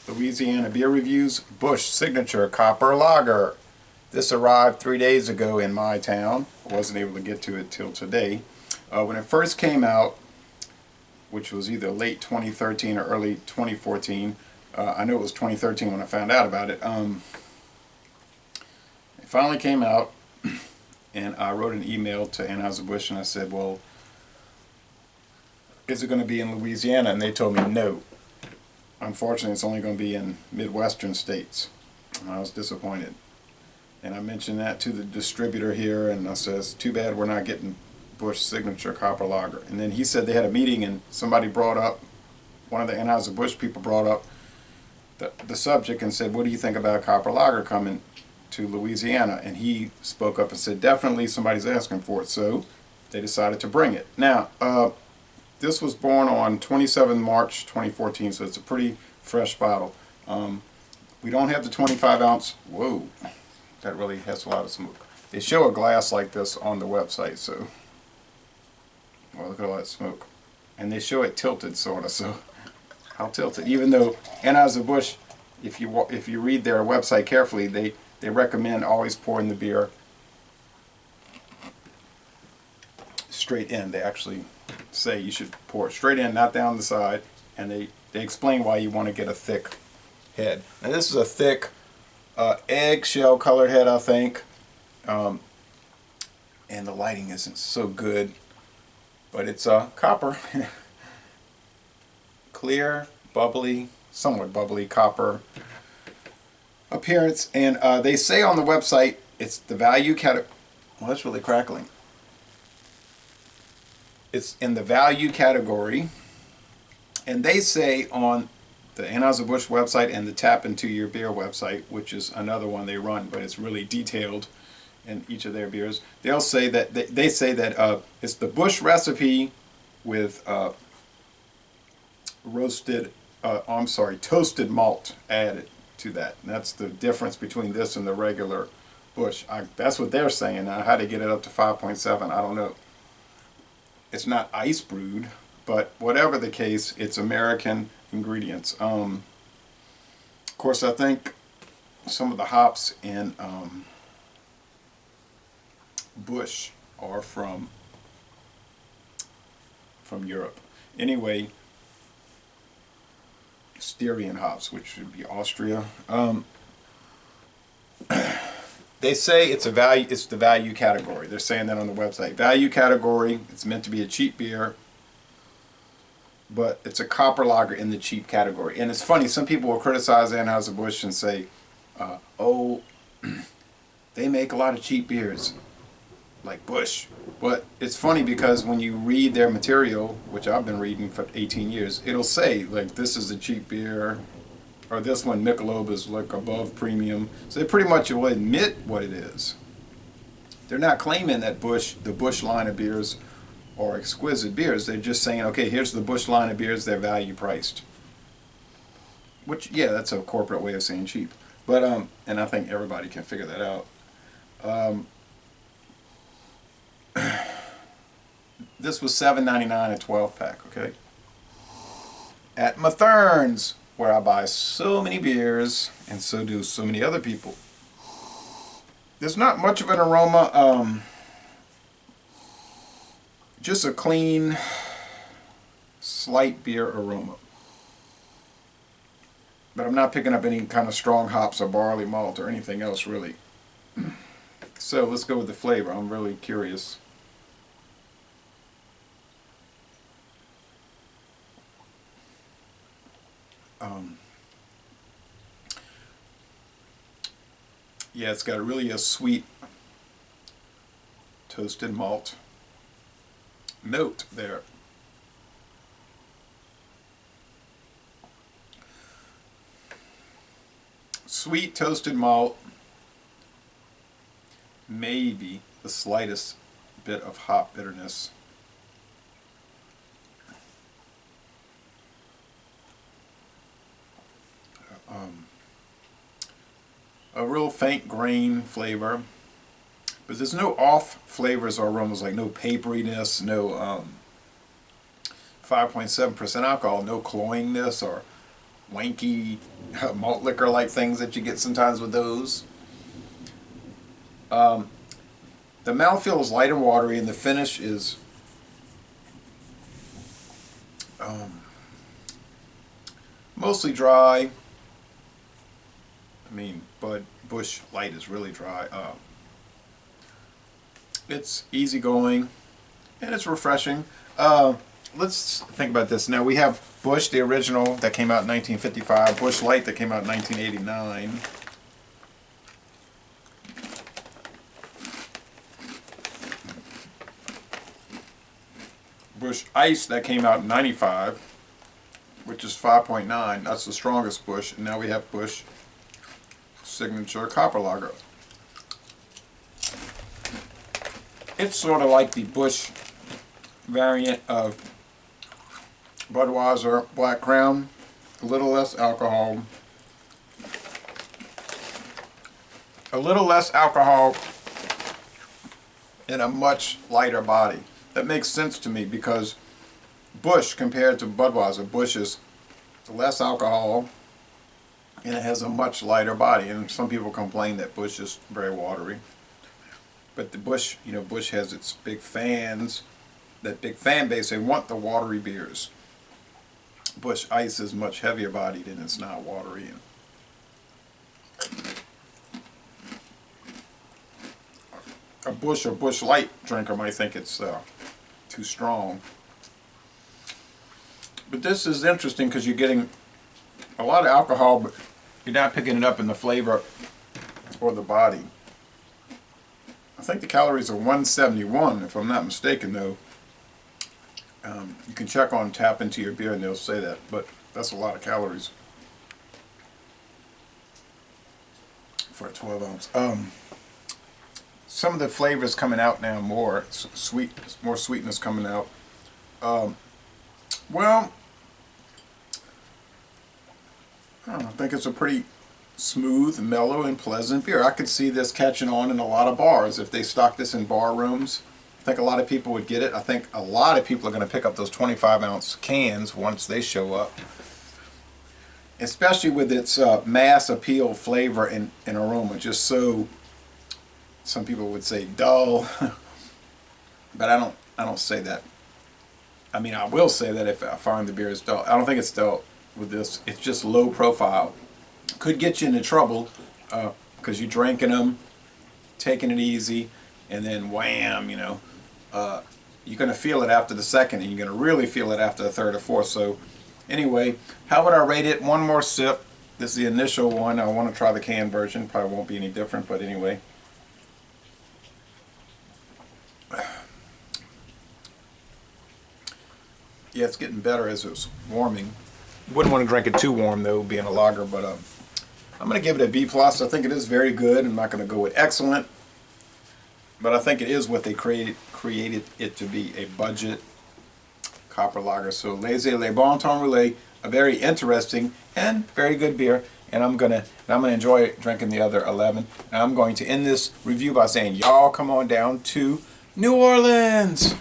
Louisiana Beer Reviews Busch Signature Copper Lager. This arrived 3 days ago in my town. I wasn't able to get to it till today. When it first came out, which was either late 2013 or early 2014, I know it was 2013 when I found out about it. It finally came out, and I wrote an email to Anheuser-Busch and I said, well, is it going to be in Louisiana? And they told me no. Unfortunately, it's only going to be in Midwestern states. And I was disappointed. And I mentioned that to the distributor here, and I says, too bad we're not getting Busch Signature Copper Lager. And then he said they had a meeting, and somebody brought up, one of the Anheuser-Busch people brought up the subject and said, what do you think about Copper Lager coming to Louisiana? And he spoke up and said, definitely somebody's asking for it. So they decided to bring it. Now, this was born on 27 March 2014, so it's a pretty fresh bottle. We don't have the 25 ounce. Whoa, that really has a lot of smoke. They show a glass like this on the website, so, well, look at all that smoke. And they show it tilted, sort of, so how tilted? Even though Anheuser-Busch, if you read their website carefully, they recommend always pouring the beer straight in. They actually say you should pour it straight in, not down the side, and they explain why you want to get a thick head. Now this is a thick eggshell colored head, I think, and the lighting isn't so good, but it's copper. Clear, bubbly, somewhat bubbly copper appearance, and they say on the website it's the value category. Well, that's really crackling. It's in the value category, and they say on the Anheuser-Busch website and the Tap Into Your Beer website, which is another one they run, but it's really detailed in each of their beers. They'll say that they say that it's the Busch recipe with toasted malt added to that. And that's the difference between this and the regular Busch. That's what they're saying. Now, how to get it up to 5.7, I don't know. It's not ice brewed, but whatever the case, it's American ingredients. Of course, I think some of the hops in Busch are from Europe. Anyway, Styrian hops, which would be Austria. They say it's the value category. They're saying that on the website. Value category, it's meant to be a cheap beer, but it's a copper lager in the cheap category. And it's funny, some people will criticize Anheuser-Busch and say, oh, they make a lot of cheap beers, like Busch. But it's funny because when you read their material, which I've been reading for 18 years, it'll say, like, this is a cheap beer, or this one, Michelob, is like above premium. So they pretty much will admit what it is. They're not claiming that the Busch line of beers are exquisite beers. They're just saying, okay, here's the Busch line of beers, they're value priced. Which, yeah, that's a corporate way of saying cheap. But, and I think everybody can figure that out. This was $7.99 a 12-pack, okay? At Mathern's, where I buy so many beers, and so do so many other people. There's not much of an aroma, just a clean, slight beer aroma. But I'm not picking up any kind of strong hops or barley malt or anything else, really. So let's go with the flavor. I'm really curious. Yeah, it's got really a sweet toasted malt note there. Sweet toasted malt, maybe the slightest bit of hop bitterness. A real faint grain flavor, but there's no off flavors or aromas, like no paperiness, no 5.7% alcohol, no cloyingness or wanky malt liquor like things that you get sometimes with those. The mouthfeel is light and watery, and the finish is mostly dry. I mean, Busch Light is really dry. It's easygoing and it's refreshing. Let's think about this. Now we have Busch, the original, that came out in 1955. Busch Light, that came out in 1989. Busch Ice, that came out in 95, which is 5.9. That's the strongest Busch. And now we have Busch Signature Copper Lager. It's sort of like the Busch variant of Budweiser Black Crown. A little less alcohol. A little less alcohol and a much lighter body. That makes sense to me because Busch compared to Budweiser, Busch is less alcohol and it has a much lighter body. And some people complain that Busch is very watery. But the Busch, you know, Busch has its big fans, that big fan base. They want the watery beers. Busch Ice is much heavier bodied and it's not watery. A Busch or Busch Light drinker might think it's too strong. But this is interesting because you're getting a lot of alcohol, but you're not picking it up in the flavor or the body. I think the calories are 171, if I'm not mistaken, though. You can check on Tap Into Your Beer and they'll say that, but that's a lot of calories for a 12 ounce. Some of the flavors coming out now more sweet, more sweetness coming out. Well, I think it's a pretty smooth, mellow, and pleasant beer. I could see this catching on in a lot of bars if they stock this in bar rooms. I think a lot of people would get it. I think a lot of people are going to pick up those 25-ounce cans once they show up. Especially with its mass appeal flavor and aroma. Just so, some people would say dull, but I don't say that. I mean, I will say that if I find the beer is dull. I don't think it's dull with this. It's just low profile. Could get you into trouble because you're drinking them, taking it easy, and then wham, you know, you're going to feel it after the second, and you're going to really feel it after the third or fourth. So anyway, how would I rate it? One more sip. This is the initial one. I want to try the canned version. Probably won't be any different, but anyway. Yeah, it's getting better as it's warming. Wouldn't want to drink it too warm though, being a lager, but I'm going to give it a B+. I think it is very good. I'm not going to go with excellent, but I think it is what they created it to be, a budget copper lager. So Laissez Le Bon Temps Roulé, a very interesting and very good beer, and I'm gonna enjoy drinking the other 11. And I'm going to end this review by saying, y'all come on down to New Orleans.